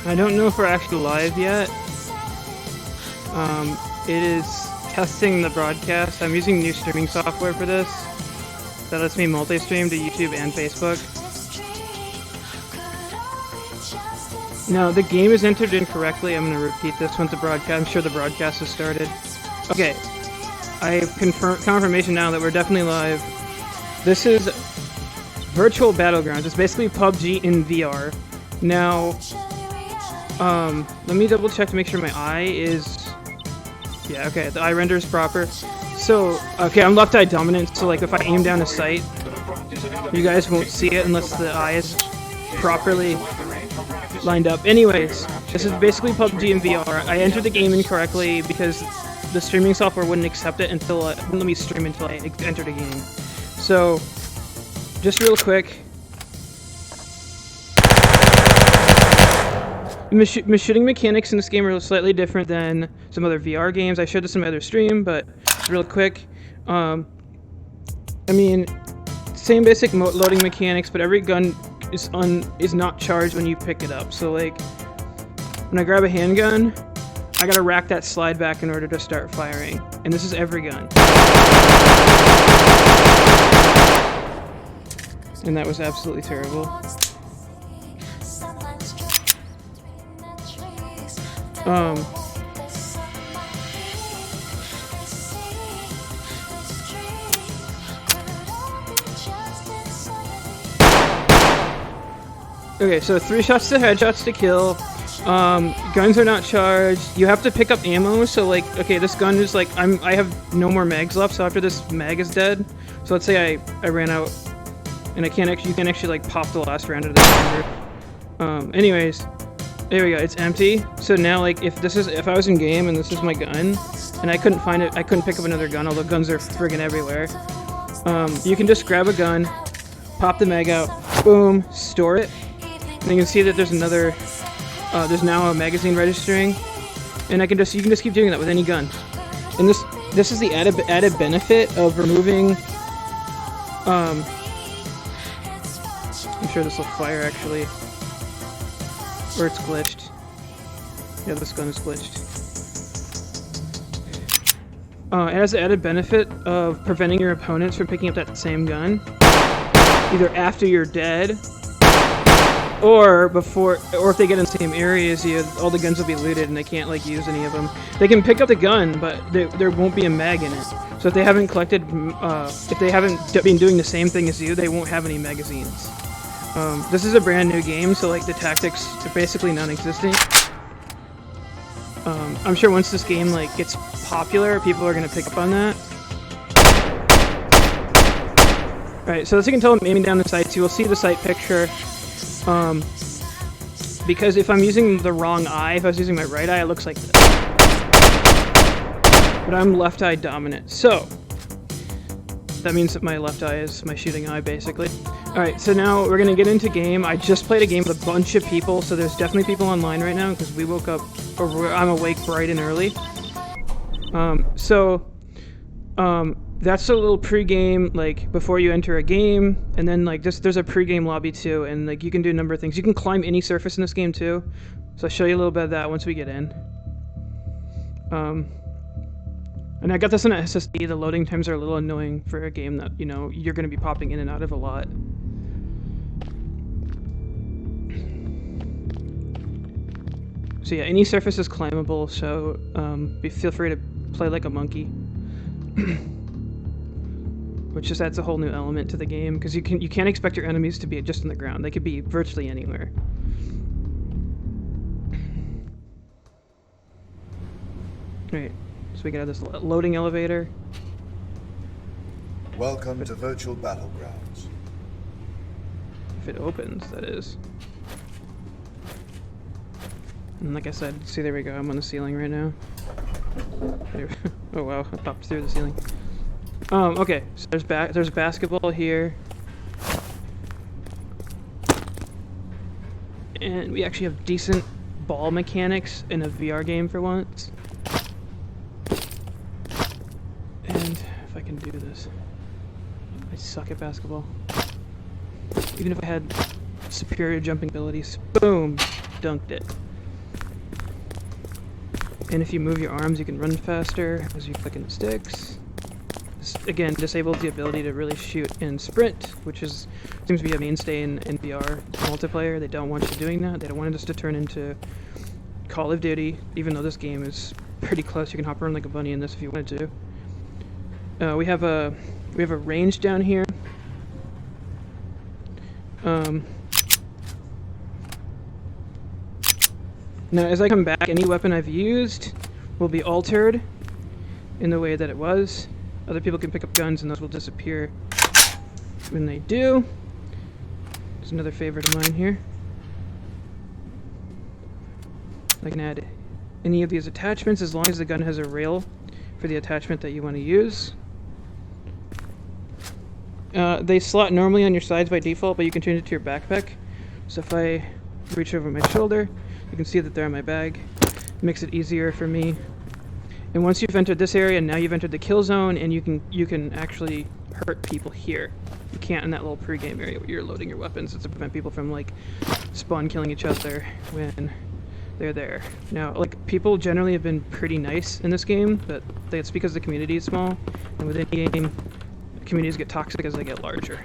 I don't know if we're actually live yet. It is testing the broadcast. I'm using new streaming software for this that lets me multi-stream to YouTube and Facebook. Now, the game is entered incorrectly. I'm going to repeat this once the broadcast. I'm sure the broadcast has started. Okay, I have confirmation now that we're definitely live. This is Virtual Battlegrounds. It's basically PUBG in VR. Now, let me double check to make sure my eye is... Yeah, okay, the eye render is proper. So, okay, I'm left eye dominant, so like if I aim down a sight, you guys won't see it unless the eye is properly lined up. Anyways, this is basically PUBG in VR. I entered the game incorrectly because the streaming software wouldn't accept it until it wouldn't let me stream until I entered a game. So, just real quick, shooting mechanics in this game are slightly different than some other VR games. I showed this in my other stream, but real quick, I mean, same basic loading mechanics, but every gun is not charged when you pick it up. So like, when I grab a handgun, I gotta rack that slide back in order to start firing, and this is every gun. And that was absolutely terrible. Okay, so 3 shots to headshots to kill. Guns are not charged. You have to pick up ammo, so like, okay, this gun is like, I have no more mags left, so after this mag is dead, so let's say I ran out, and you can't actually like pop the last round of the chamber. Anyways, there we go, it's empty. So now like, if I was in game and this is my gun, and I couldn't find it, I couldn't pick up another gun, although guns are friggin' everywhere. You can just grab a gun, pop the mag out, boom, store it. And you can see that there's another, there's now a magazine registering, and you can just keep doing that with any gun. And this is the added benefit of removing. I'm sure this will fire actually, or it's glitched. Yeah, this gun is glitched. It has the added benefit of preventing your opponents from picking up that same gun, either after you're dead, or before, or if they get in the same area as you, all the guns will be looted and they can't like use any of them. They can pick up the gun, but there won't be a mag in it. So if they haven't collected, if they haven't been doing the same thing as you, they won't have any magazines. This is a brand new game, so like the tactics are basically non-existent. I'm sure once this game like gets popular, people are gonna pick up on that. Alright, so as you can tell, I'm aiming down the sights. You will see the sight picture. Because if I'm using the wrong eye, if I was using my right eye, it looks like this. But I'm left eye dominant, so that means that my left eye is my shooting eye, basically. Alright, so now we're gonna get into game. I just played a game with a bunch of people, so there's definitely people online right now, because we woke up, or I'm awake bright and early. That's a little pre-game, like, before you enter a game, and then, like, there's a pre-game lobby, too, and, like, you can do a number of things. You can climb any surface in this game, too, so I'll show you a little bit of that once we get in. And I got this on an SSD. The loading times are a little annoying for a game that, you know, you're going to be popping in and out of a lot. So, yeah, any surface is climbable, so, feel free to play like a monkey. Which just adds a whole new element to the game, because you can't expect your enemies to be just on the ground. They could be virtually anywhere. Right, so we got this loading elevator. Welcome to Virtual Battlegrounds. If it opens, that is. And like I said, see, there we go. I'm on the ceiling right now. Oh wow, I popped through the ceiling. Okay, so there's basketball here. And we actually have decent ball mechanics in a VR game for once. And if I can do this. I suck at basketball. Even if I had superior jumping abilities. Boom! Dunked it. And if you move your arms, you can run faster as you click in the sticks. This, again, disables the ability to really shoot and sprint, which seems to be a mainstay in VR multiplayer. They don't want you doing that. They don't want us to turn into Call of Duty, even though this game is pretty close. You can hop around like a bunny in this if you wanted to. We have a range down here. Now, as I come back, any weapon I've used will be altered in the way that it was. Other people can pick up guns and those will disappear when they do. There's another favorite of mine here. I can add any of these attachments as long as the gun has a rail for the attachment that you want to use. They slot normally on your sides by default, but you can change it to your backpack. So if I reach over my shoulder, you can see that they're in my bag. It makes it easier for me. And once you've entered this area, now you've entered the kill zone, and you can actually hurt people here. You can't in that little pre-game area where you're loading your weapons. It's to prevent people from like spawn killing each other when they're there. Now, like, people generally have been pretty nice in this game, but it's because the community is small, and within the game, communities get toxic as they get larger.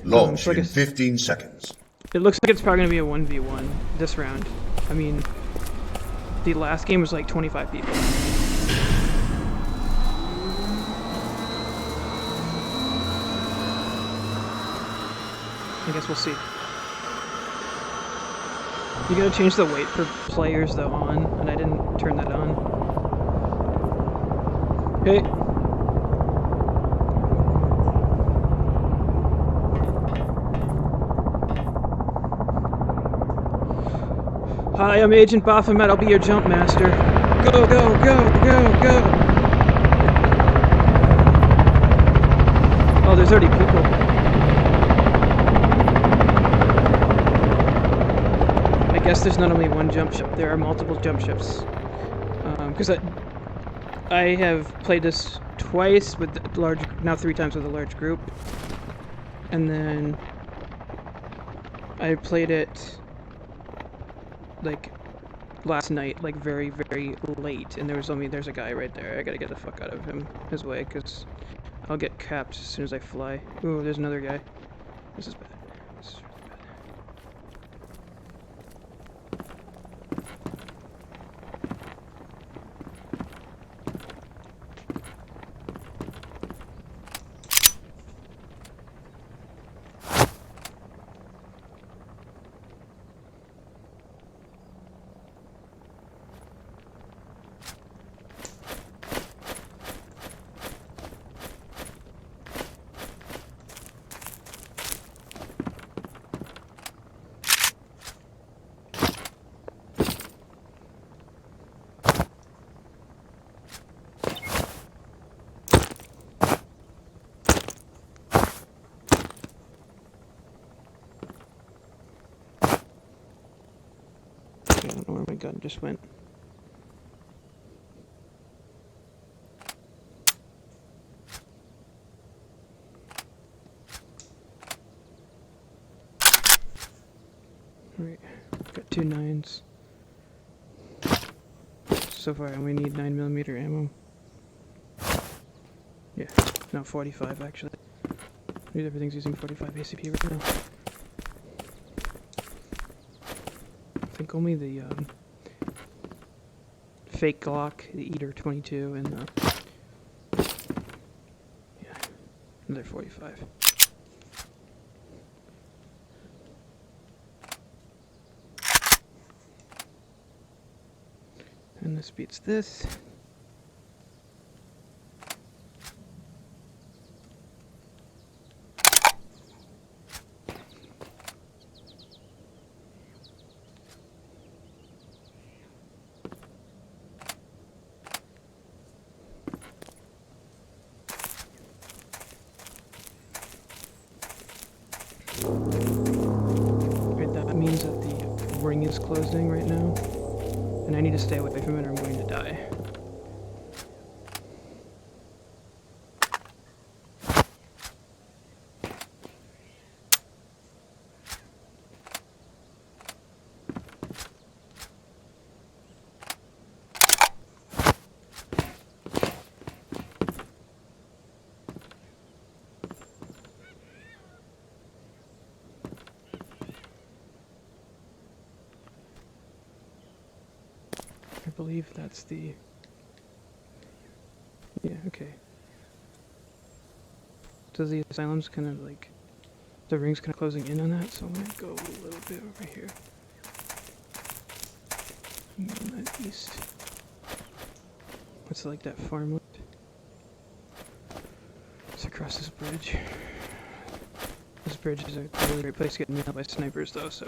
Launch in 15 seconds. It looks like it's probably going to be a 1v1 this round. I mean, the last game was like 25 people. I guess we'll see. You gotta change the weight for players though on, and I didn't turn that on. Hey! Hi, I'm Agent Baphomet. I'll be your jump master. Go, go, go, go, go! Oh, there's already people. I guess there's not only one jump ship. There are multiple jump ships. Because I have played this twice with now 3 times with a large group. And then I played it like last night, like very, very late, and there's a guy right there. I gotta get the fuck out of his way, because I'll get capped as soon as I fly. Ooh, there's another guy. This is bad. This is really bad. I don't know where my gun just went. Alright, got 2 9s. So far I only need 9mm ammo. Yeah, no, 45 actually. Everything's using 45 ACP right now. I think only the fake Glock, the Eater 22, and yeah, another 45. And this beats this. Right, that means that the ring is closing right now, and I need to stay away from it or I'm going to die. believe that's the... Yeah, okay. So the asylum's kind of like... The ring's kind of closing in on that, so I'm gonna go a little bit over here. And go that east. What's like that farmland? It's across this bridge. This bridge is a really great place to get nailed by snipers though, so...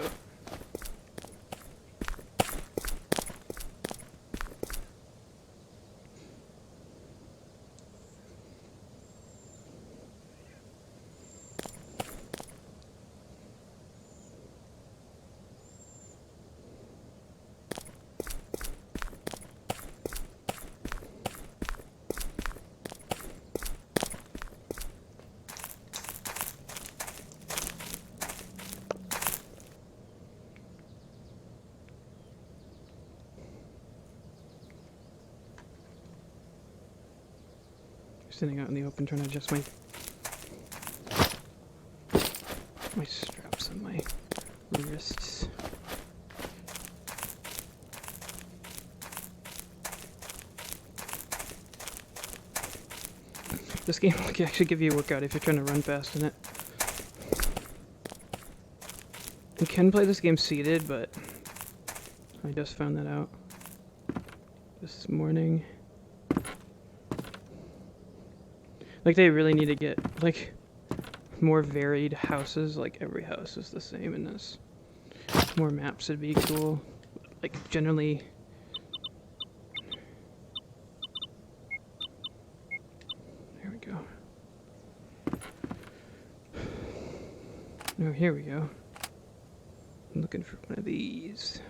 Standing out in the open trying to adjust my straps on my wrists. This game will actually give you a workout if you're trying to run fast in it. You can play this game seated, but I just found that out this morning. Like, they really need to get, like, more varied houses. Like, every house is the same in this. More maps would be cool. Like, generally... There we go. Oh, here we go. I'm looking for one of these.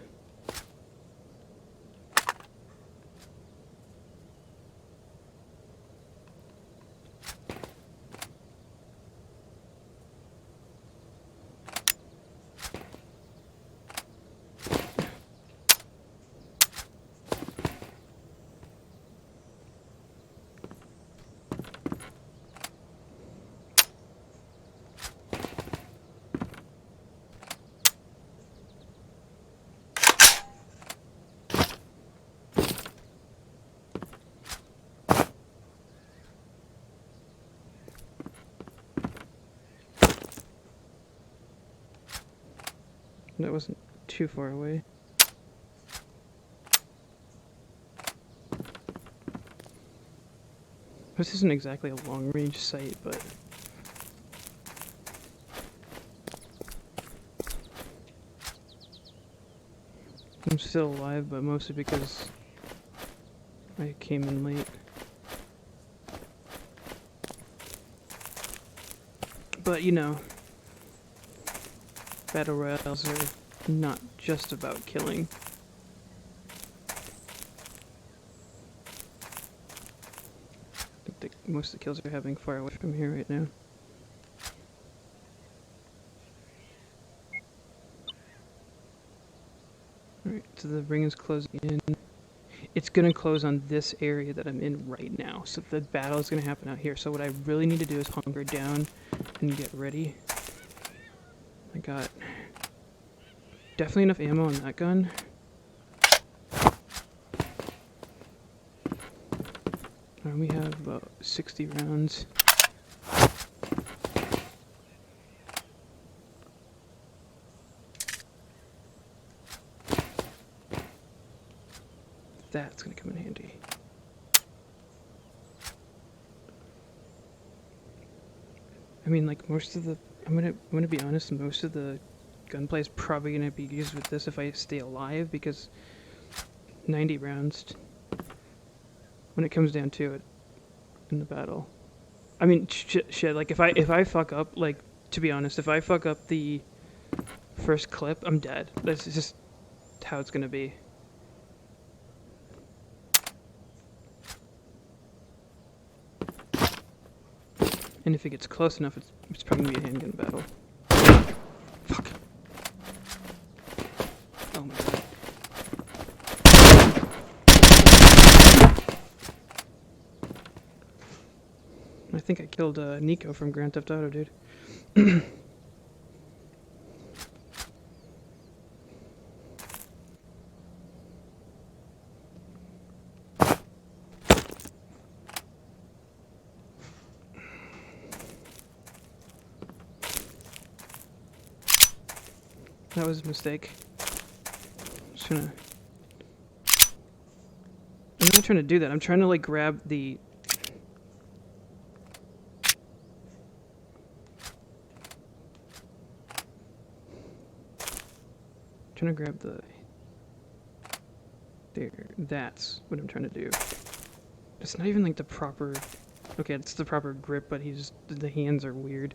That wasn't too far away. This isn't exactly a long-range sight, but... I'm still alive, but mostly because I came in late. But, you know, Battle Royales are not just about killing. I think most of the kills are happening far away from here right now. Alright, so the ring is closing in. It's gonna close on this area that I'm in right now, so the battle is gonna happen out here. So what I really need to do is hunker down and get ready. I got definitely enough ammo on that gun. We have about 60 rounds. That's gonna come in handy. I mean, like, most of the... I'm gonna be honest, most of the gunplay is probably gonna be used with this if I stay alive, because 90 rounds when it comes down to it in the battle. I mean, shit, like, if I fuck up, like, to be honest, if I fuck up the first clip, I'm dead. That's just how it's gonna be. And if it gets close enough, it's probably gonna be a handgun battle. Fuck. Oh my god. I think I killed Nico from Grand Theft Auto, dude. That was a mistake. Just gonna... I'm not trying to do that. I'm trying to, like, grab the... trying to grab the... There. That's what I'm trying to do. It's not even, like, the proper... Okay, it's the proper grip, but the hands are weird.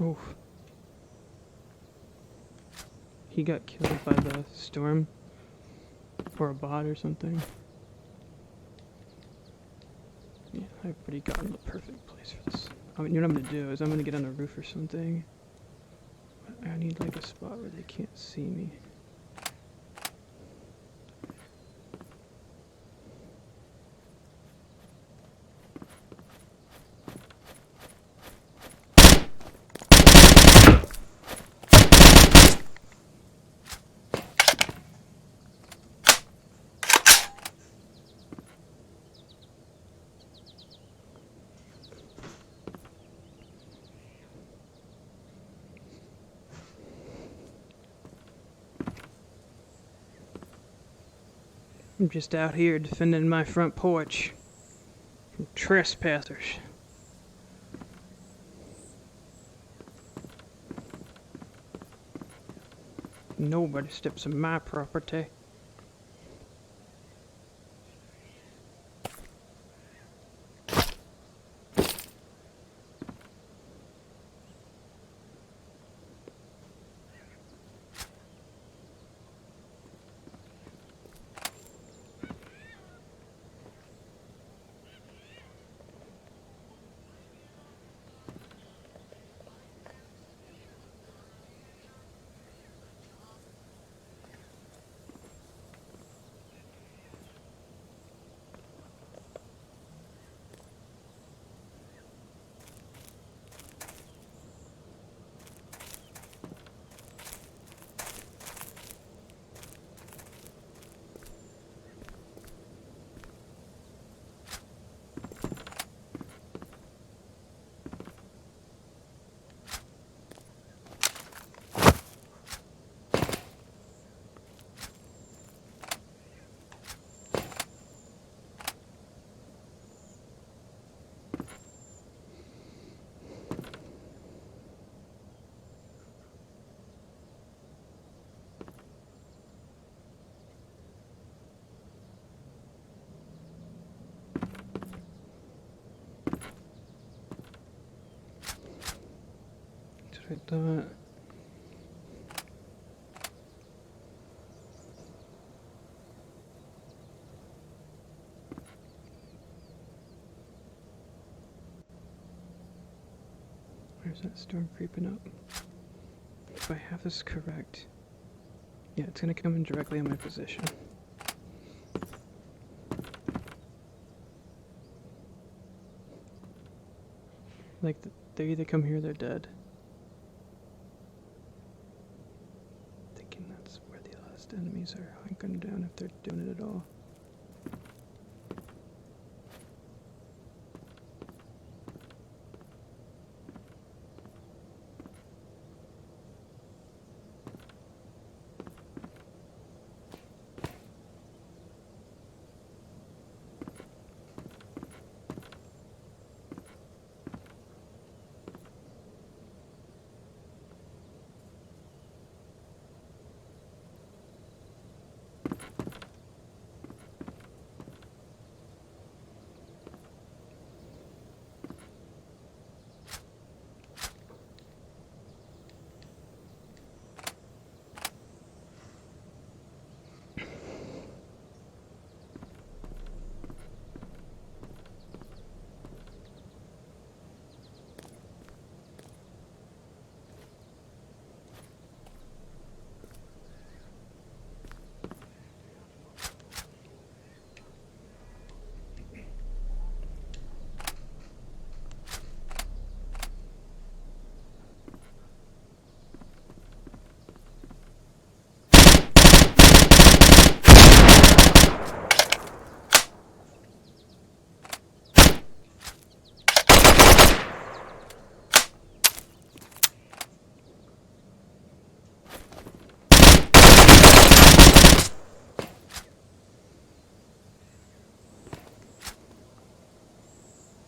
Oof. He got killed by the storm. Or a bot or something. Yeah, I've already gotten the perfect place for this. I mean, you know what I'm gonna do is I'm gonna get on the roof or something. But I need like a spot where they can't see me. I'm just out here defending my front porch from trespassers. Nobody steps on my property. I thought. Where's that storm creeping up? If I have this correct, yeah, it's gonna come in directly in my position. Like, they either come here or they're dead. Thinking that's where the last enemies are hunking down, if they're doing it at all.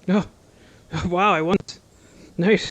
Oh, wow! I won. Nice.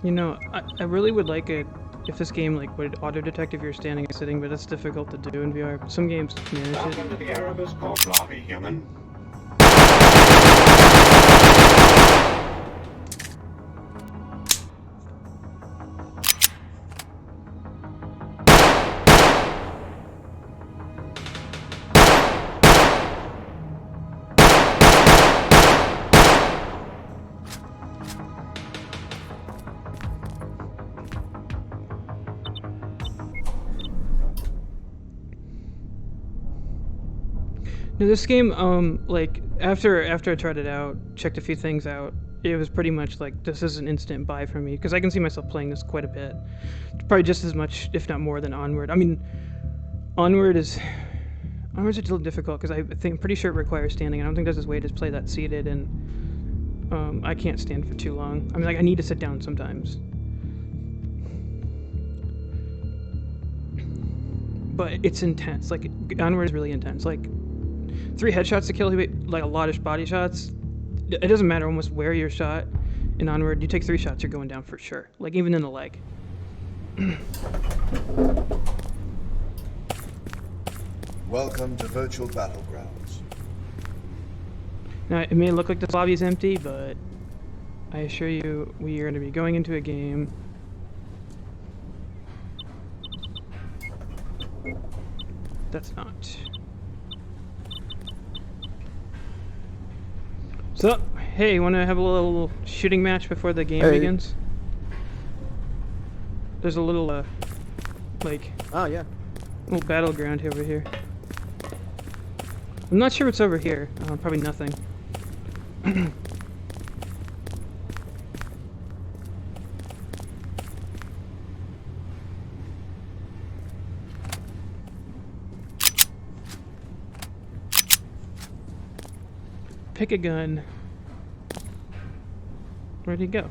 You know, I really would like it if this game like would auto detect if you're standing or sitting, but it's difficult to do in VR. Some games manage it. Welcome to the Erebus Corp lobby, human. No, this game, like after I tried it out, checked a few things out, it was pretty much like this is an instant buy for me because I can see myself playing this quite a bit, probably just as much, if not more, than Onward. I mean, Onward's a little difficult because I'm pretty sure it requires standing. I don't think there's this way to play that seated, and I can't stand for too long. I mean, like I need to sit down sometimes. But it's intense. Like Onward is really intense. Like 3 headshots to kill, like a lot of body shots. It doesn't matter almost where you're shot in Onward. You take 3 shots, you're going down for sure. Like even in the leg. Welcome to Virtual Battlegrounds. Now it may look like this lobby is empty, but I assure you we are going to be going into a game. That's not. So, hey, want to have a little shooting match before the game begins? There's a little, like... Oh, yeah. Little battleground over here. I'm not sure what's over here. Probably nothing. Pick a gun. Where'd he go?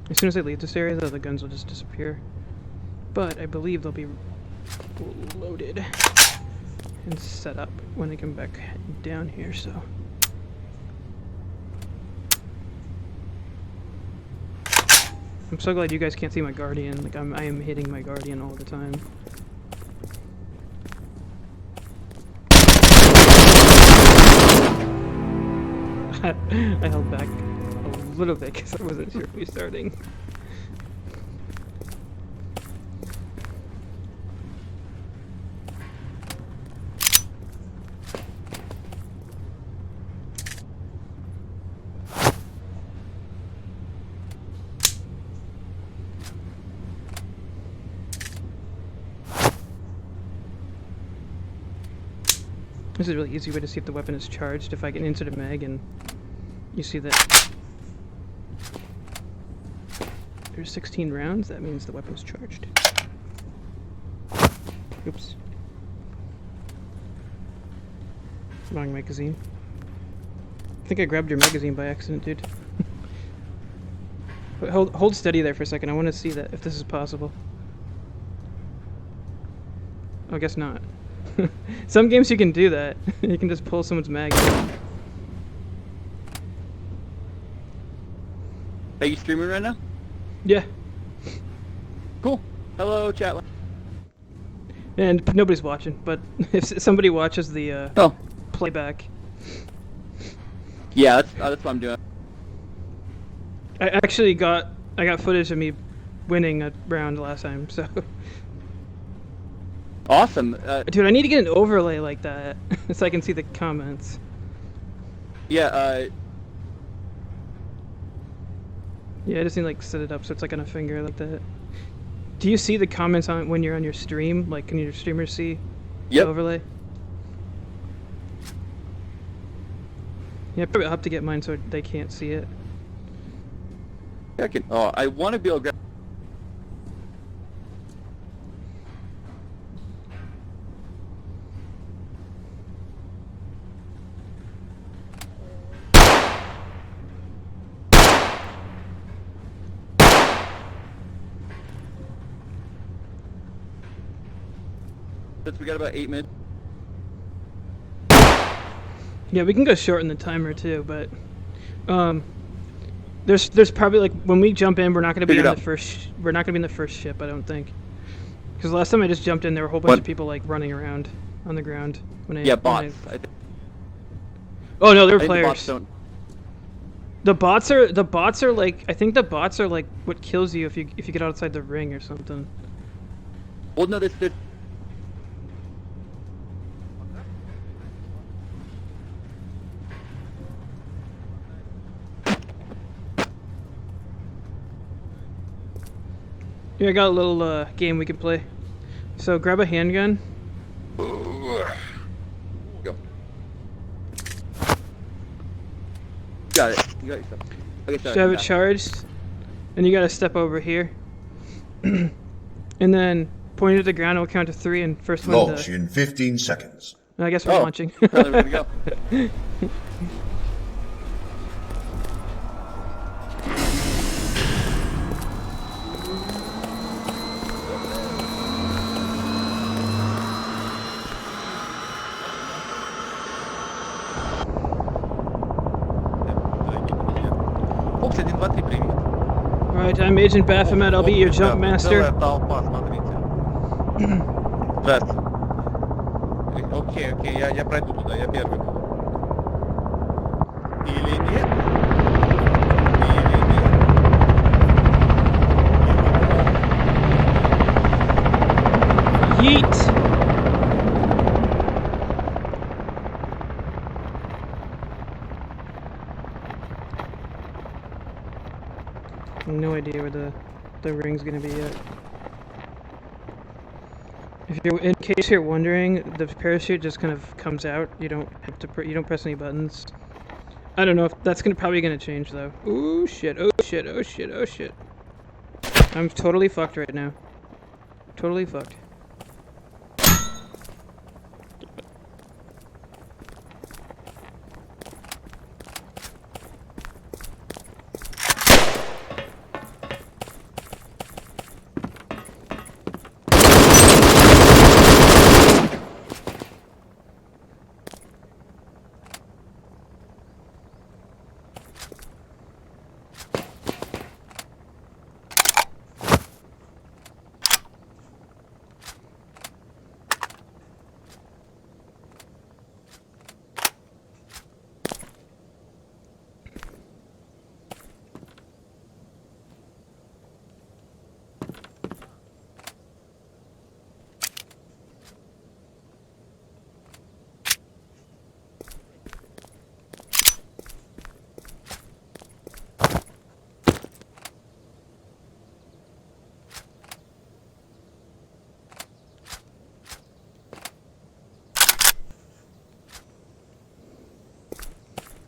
As soon as I leave this area, though, the guns will just disappear. But I believe they'll be loaded and set up when I come back down here, so... I'm so glad you guys can't see my Guardian. Like I am hitting my Guardian all the time. I held back a little bit because I wasn't sure if we were starting. This is a really easy way to see if the weapon is charged. If I can insert a mag and you see that there's 16 rounds, that means the weapon's charged. Oops. Wrong magazine. I think I grabbed your magazine by accident, dude. But hold steady there for a second. I want to see that if this is possible. Oh, I guess not. Some games you can do that. You can just pull someone's mag. Are you streaming right now? Yeah. Cool. Hello, chat. And nobody's watching, but if somebody watches the playback. Yeah, that's what I'm doing. I got footage of me winning a round last time, so... Awesome. Dude, I need to get an overlay like that so I can see the comments. Yeah, Yeah, I just need to like set it up so it's like on a finger like that. Do you see the comments on when you're on your stream? Like, can your streamers see the overlay? Yeah, probably I'll have to get mine so they can't see it. Yeah, I can. Oh, I want to be able to grab. Since we got about 8 minutes. Yeah, we can go shorten the timer too, but there's probably like when we jump in, we're not gonna be on the first. We're not gonna be in the first ship, I don't think. Because last time I just jumped in, there were a whole bunch of people like running around on the ground. Bots. Oh no, they're players. The bots don't. The bots are like, I think the bots are like what kills you if you get outside the ring or something. Well, no, they're. Yeah, I got a little game we can play. So grab a handgun. Go. Got it. You got yourself. Okay, sorry. Should have it charged, and you gotta step over here, and then point it at the ground. And we'll count to 3, and first one. Launch in 15 seconds. I guess we're launching. There we go. Alright, I'm Agent Baphomet, I'll be your jump master. Окей, я пройду туда, я первый. Или нет? Yeet! No idea where the ring's gonna be yet. In case you're wondering, the parachute just kind of comes out. You don't have to. You don't press any buttons. I don't know if that's probably gonna change though. Ooh shit! Oh shit! Oh shit! Oh shit! I'm totally fucked right now. Totally fucked.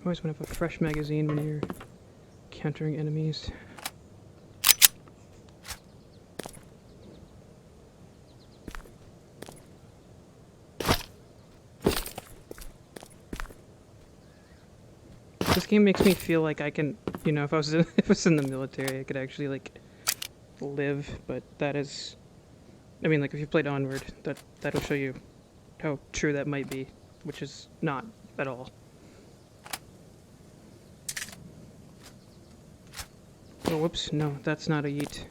Always want to have a fresh magazine when you're countering enemies. This game makes me feel like I can, you know, if I was in the military, I could actually like live. But that is, I mean, like if you played Onward, that'll show you how true that might be, which is not at all. Oh, whoops, no, that's not a yeet.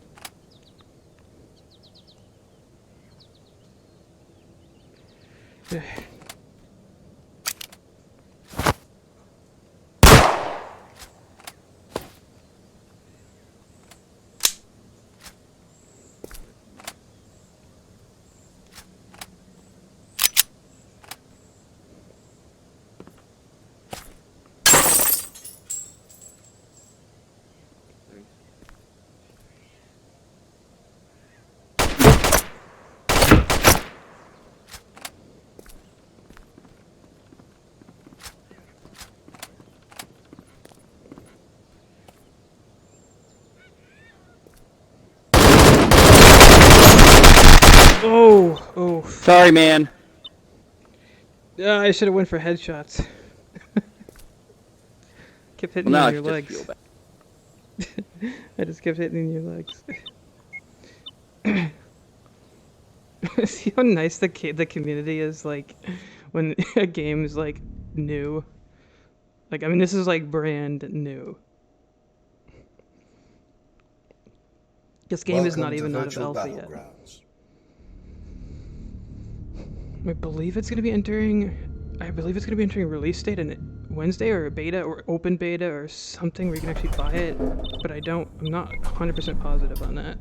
Sorry, man. I should have went for headshots. Kept hitting Well, now you I in your just feel legs. bad. I just kept hitting in your legs. See how nice the community is, like, when a game is, like, new. Like, I mean, this is, like, brand new. This game is not Welcome to even out of virtual alpha yet. Battlegrounds. I believe it's gonna be entering release date in Wednesday, or a beta or open beta or something where you can actually buy it, but I'm not 100% positive on that.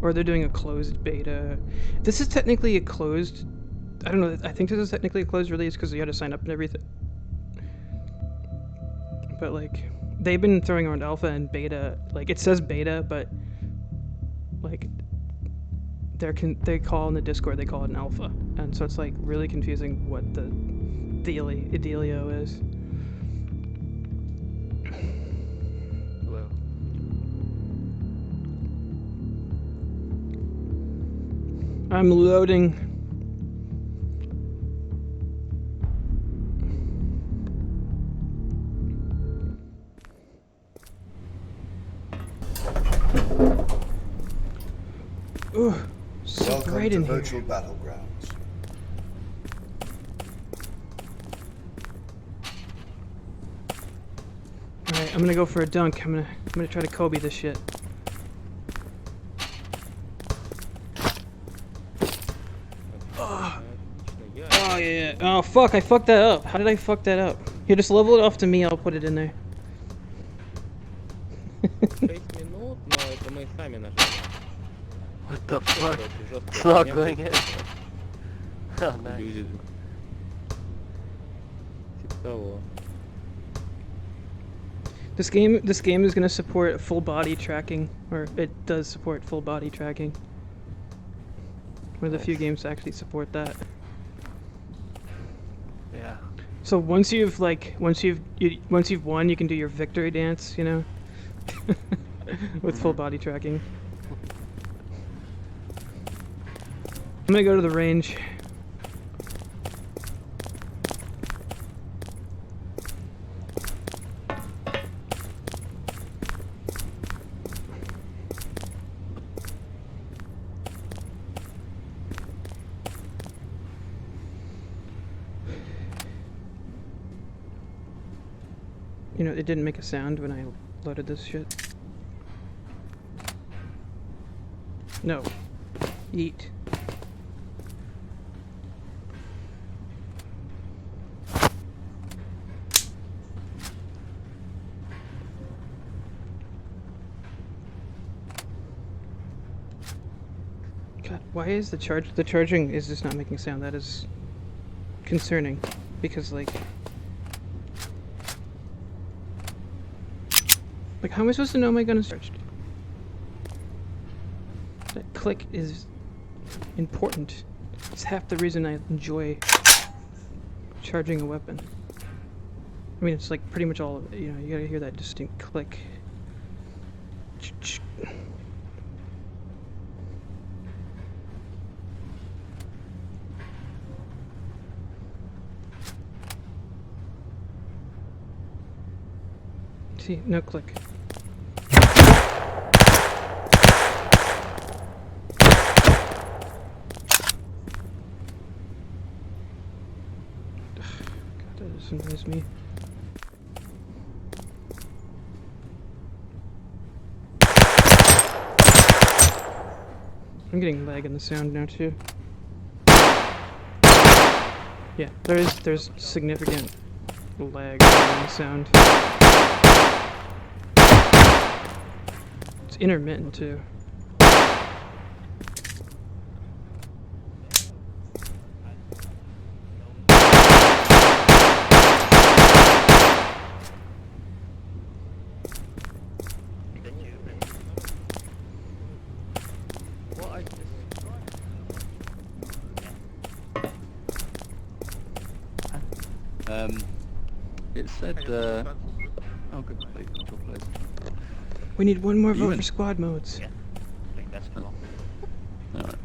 Or they're doing a closed beta. This is technically a closed, I don't know, I think this is technically a closed release because you had to sign up and everything. But like, they've been throwing around alpha and beta, like it says beta, but like they call in the Discord, they call it an alpha, and so it's like really confusing what the dealio is. Hello. I'm loading. Ooh, so Welcome bright to in here. virtual Battlegrounds. Alright, I'm gonna go for a dunk. I'm gonna try to Kobe this shit. Oh yeah. Oh fuck, I fucked that up. How did I fuck that up? Here, just level it off to me, I'll put it in there. 6 минут, но это мы сами нажали. What the fuck? Жестко. It's not Немцы going in. Oh, nice. люди. Типа того. This game is gonna support full body tracking, or it does support full body tracking. One of the few games to actually support that. Yeah. So once you've won, you can do your victory dance, you know, with full body tracking. I'm gonna go to the range. You know, it didn't make a sound when I loaded this shit. No. Eat. God, why is the charging is just not making sound? That is concerning, because like how am I supposed to know my gun is charged? That click is important. It's half the reason I enjoy charging a weapon. I mean, it's like pretty much all of it, you know, you gotta hear that distinct click. See, no click. God, that just annoys me. I'm getting lag in the sound now too. Yeah, there's significant lag in the sound. It's intermittent too. It said, oh, good, wait, control players. We need one more vote Even- for squad modes. Alright.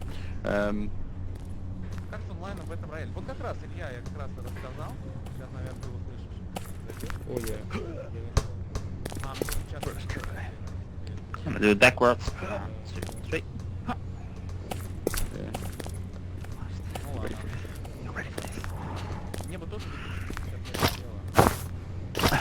Как с онлайном в этом рояле? Вот как раз, Илья, я как раз рассказал. Сейчас, наверное, ты услышишь. Ой, я. А, ну сейчас... I'm gonna do it backwards. 1, 2, 3. Ну ладно. You ready for this? Мне бы тоже выключить, как я это делала.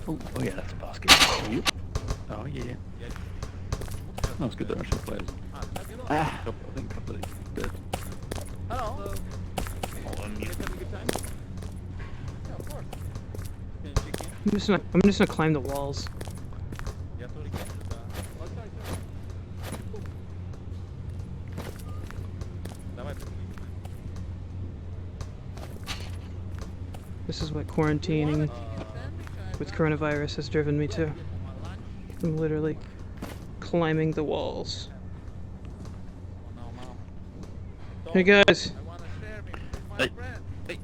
Oh yeah, that's a basket. Oh yeah. That was good that I actually played. I think a couple of these dead. Hello. Oh, I'm You mute. guys having a good time? Yeah, of course. Can you check in? I'm just gonna climb the walls. Я тоже хочу, да. Ласкай, давай, This is what quarantining with coronavirus has driven me to. I'm literally climbing the walls. Hey guys, I wanna share me with my Hey. friend. Hey!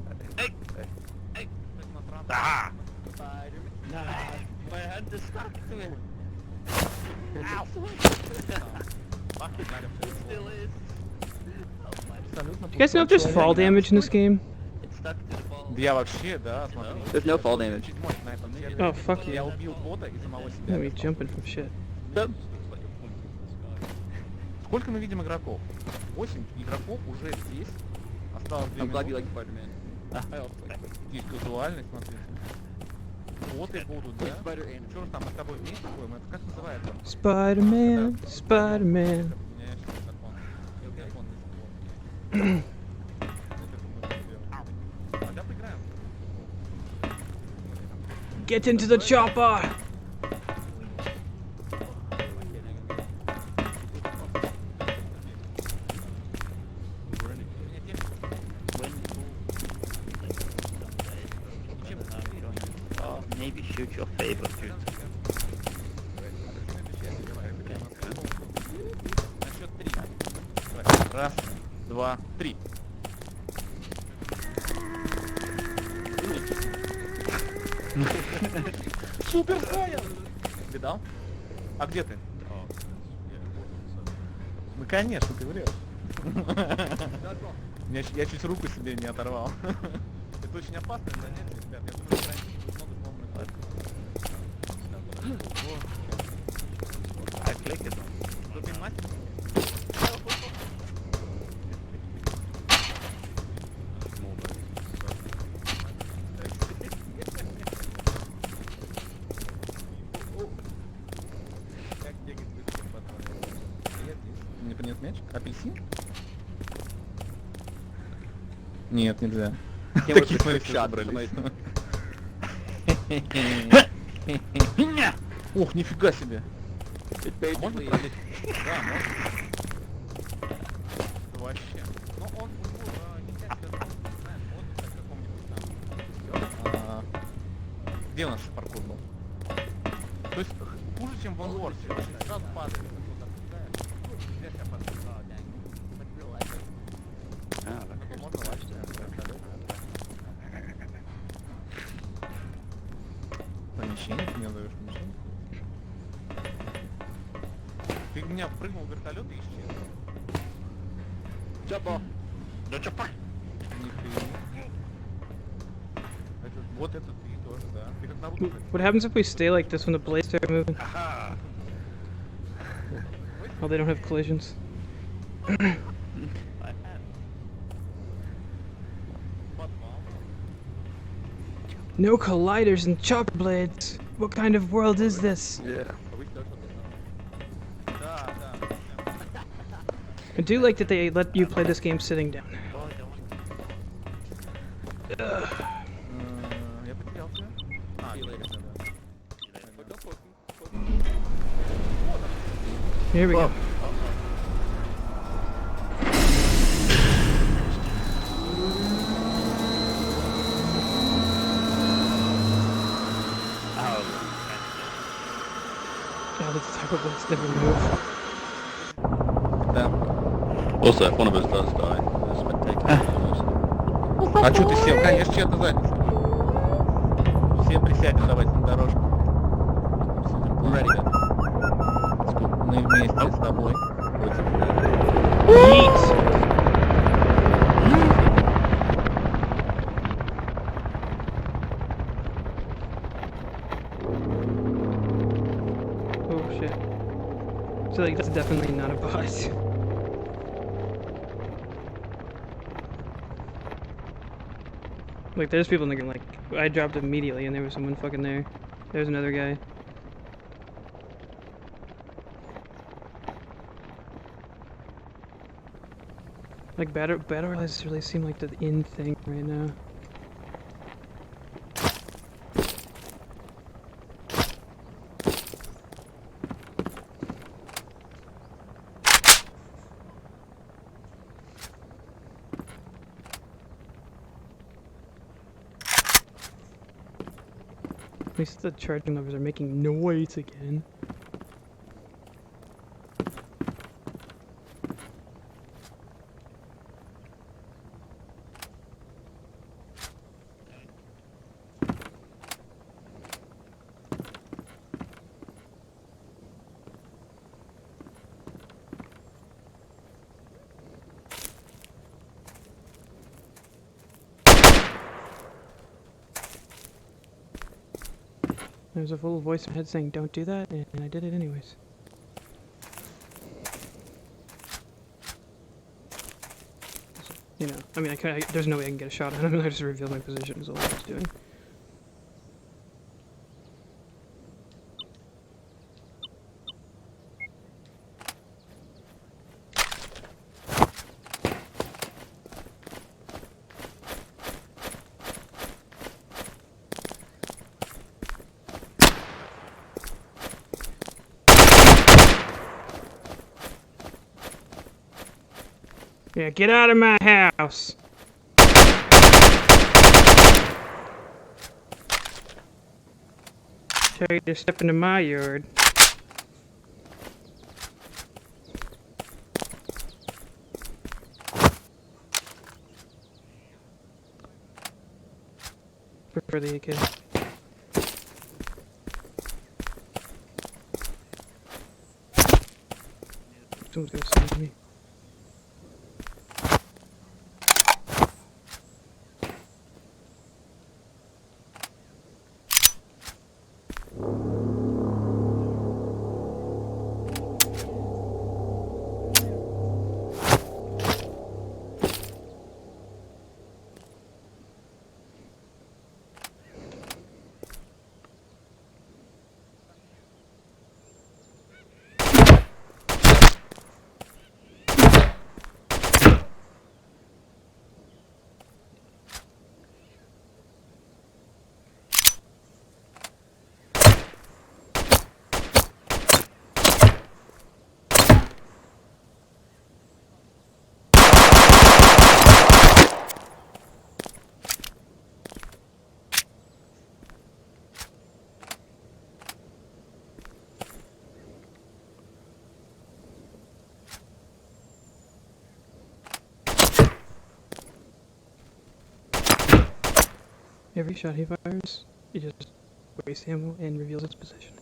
It's not random. Ah! Spider-Man. Nah! My hand is stuck to it! Ow! Fucking надо It still is! Абсолютно do you guys know if there's fall damage in this game? It's stuck to the ball. Я вообще, да, смотри. There's no fall damage. Седьмой на этом сервере. Oh, fuck Я you. убил бота и самого I'm себя. gonna be jumping from shit. Сколько мы видим игроков? 8 игроков уже здесь. Осталось 2 I'm glad you минуты. like Spider-Man. I also like Spider-Man. Здесь казуальность, смотрите. Боты будут, да? Spider-Man. Что же там мы с тобой вместе ходим? Это как называется? Spider-Man, Spider-Man. У меня еще закон. Телефон не закон. Тогда поиграем. Get into the chopper! Oh, maybe shoot your favorite dude. На счет 3. Раз, два, три. Супер Саня! Видал? А где ты? Ну конечно, ты врешь. Я чуть руку себе не оторвал. Это очень опасное занятие, ребят. Я думаю, что раньше будет много сломанных пальцев. I click it on. Дубин мастер? Как бегать быстро, по-твоему? Мне принес мяч? Апельсин? Нет, нельзя. Такие смотри, собрались. Ох, нифига себе. А можно пролить? Да, можно. Это вообще. Но он у него нельзя себе знаешь, вот в каком-нибудь там. Где у нас паркур был? То есть хуже, чем в Онворсе. Очень сразу падает. Нельзя себя падать. Ну, можно лазить, помещение, ты меня зовешь помещение? Ты у меня прыгнул в вертолет и исчез. Jump off. No chopper! Не ты. Вот это ты тоже, да. Ты как Наруто. What happens if we stay like this when the blades start moving? Aha! Oh, they don't have collisions. I had. No colliders and chopper blades. What kind of world is this? Yeah. Да, да. I do like that they let you play this game sitting down. Я потерялся. А, Here we go. Oh, the chopper blades never move. Да. Also, if one of us does die, the spectator А чё ты сел? Конечно, чья-то задница. Все присядем давайте на дорожку. Ready, да? Мы вместе с тобой против них. Yeet! Oh shit. So like that's definitely not a bot. Like there's people in the game, like I dropped immediately and there was someone fucking there. There's another guy. Like Battlegrounds really seem like the in thing right now. At least the charging levers are making noise again. There's a little voice in my head saying, "Don't do that," and I did it anyways. You know, I mean, there's no way I can get a shot on him. I just revealed my position. Is all I was doing. Yeah, get out of my house! Tell you to step into my yard. Prefer the AK. Someone's gonna snipe me. Every shot he fires, he just wastes ammo and reveals its position.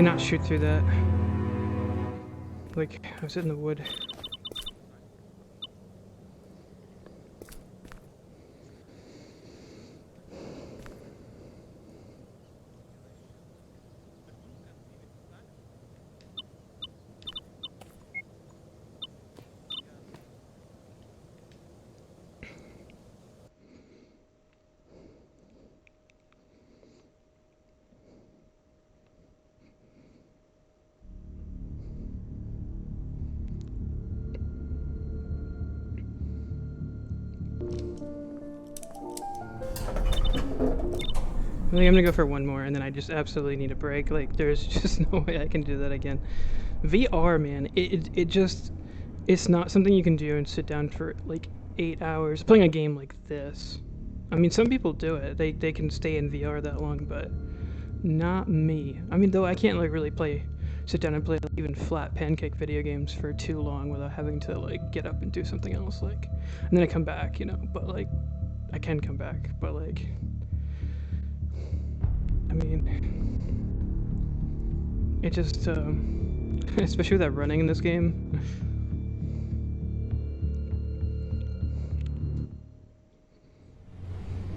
Cannot shoot through that. Like, I was in the wood. I think I'm gonna go for one more, and then I just absolutely need a break. Like, there's just no way I can do that again. VR, man, it just, it's not something you can do and sit down for like 8 hours playing a game like this. I mean, some people do it. They can stay in VR that long, but not me. I mean, though I can't like really sit down and play like, even flat pancake video games for too long without having to like get up and do something else. Like, and then I come back, you know. But like, I can come back, but like, I mean, it just, especially with that running in this game.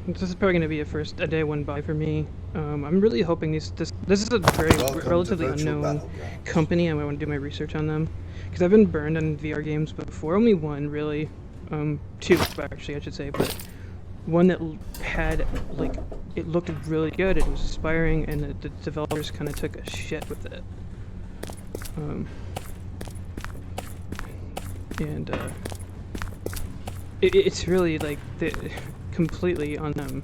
This is probably going to be a day one buy for me. I'm really hoping this is a very Welcome relatively to Virtual unknown Battlegrounds. company. I want to do my research on them because I've been burned on VR games before. Only one really, two actually I should say, but one that had like it looked really good. It was aspiring, and the developers kind of took a shit with it. It's really like completely on them.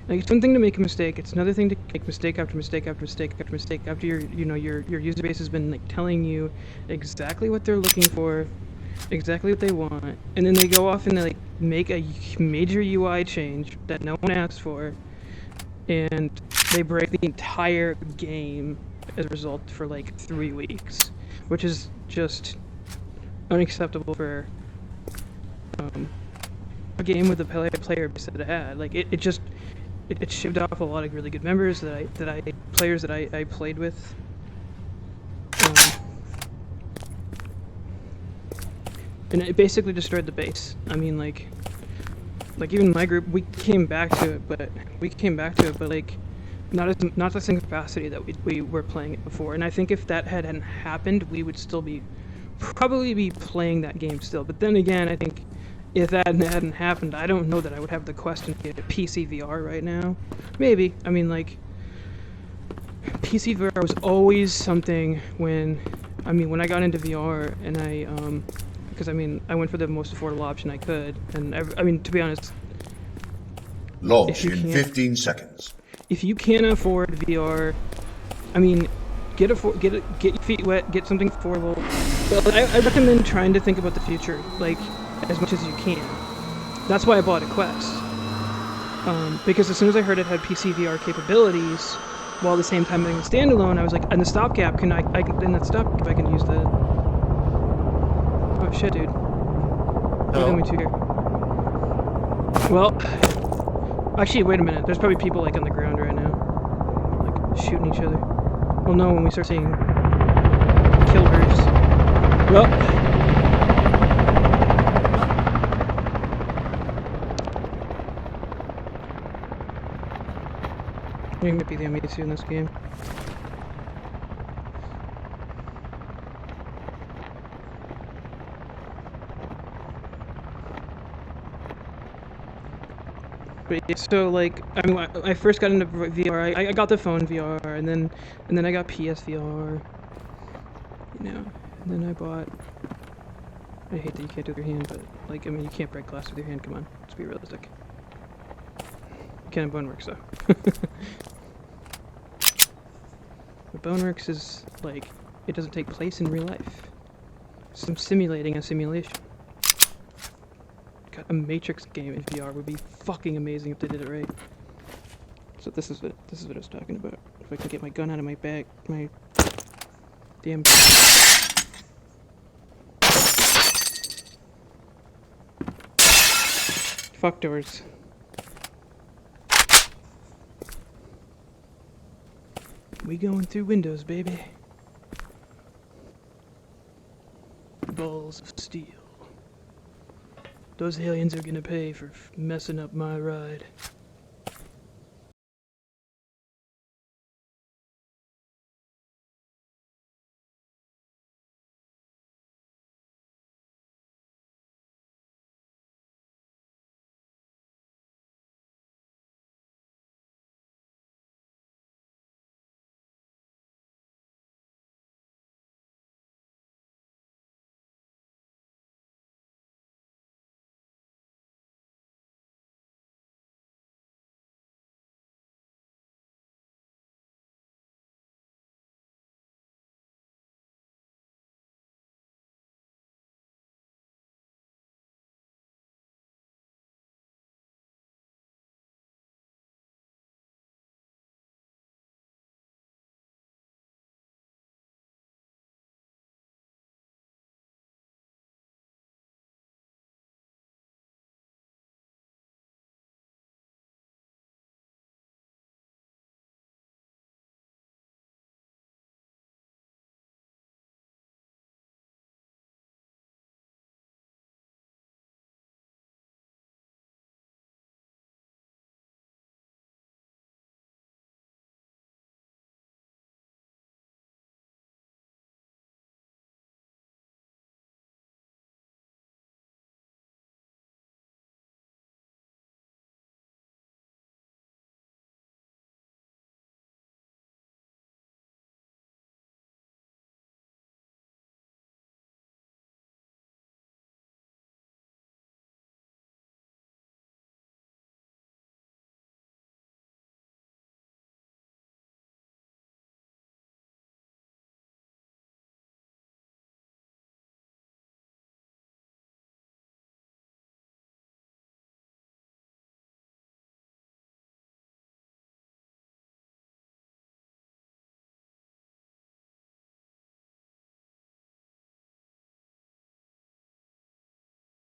Like, it's one thing to make a mistake, it's another thing to make mistake after mistake after mistake after mistake after your user base has been like telling you exactly what they're looking for, exactly what they want, and then they go off and they like make a major UI change that no one asked for, and they break the entire game as a result for like 3 weeks, which is just unacceptable for a game with the player base that it had. Like it shivved off a lot of really good members players that I played with. And it basically destroyed the base. I mean, like even my group, we came back to it, but like not the same capacity that we were playing it before. And I think if that hadn't happened, we would still probably be playing that game still. But then again, I think if that hadn't happened, I don't know that I would have the question to get a PC VR right now. Maybe. I mean, like, PC VR was always something when I got into VR, and because I went for the most affordable option I could, and I mean, to be honest, Launch in 15 seconds. If you can't afford VR, I mean, get your feet wet, get something affordable. But I recommend trying to think about the future, like, as much as you can. That's why I bought a Quest. Because as soon as I heard it had PC VR capabilities, while at the same time being a standalone, I was like, and the stopgap, in that stopgap I can use the... Oh shit, dude. There's only two here. Well, actually, wait a minute. There's probably people like on the ground right now, like shooting each other. We'll know when we start seeing killers. Well, you might be the Amisu in this game. But yeah, so like, I mean, I first got into VR. I got the phone VR, and then I got PSVR. You know, and then I bought. I hate that you can't do it with your hand, but like, I mean, you can't break glass with your hand. Come on, let's be realistic. You can in Boneworks though. But Boneworks is like, it doesn't take place in real life. I'm simulating a simulation. God, a Matrix game in VR would be fucking amazing if they did it right. So this is what I was talking about. If I can get my gun out of my bag, my damn. Fuck doors. We going through windows, baby. Balls of steel. Those aliens are gonna pay for messing up my ride.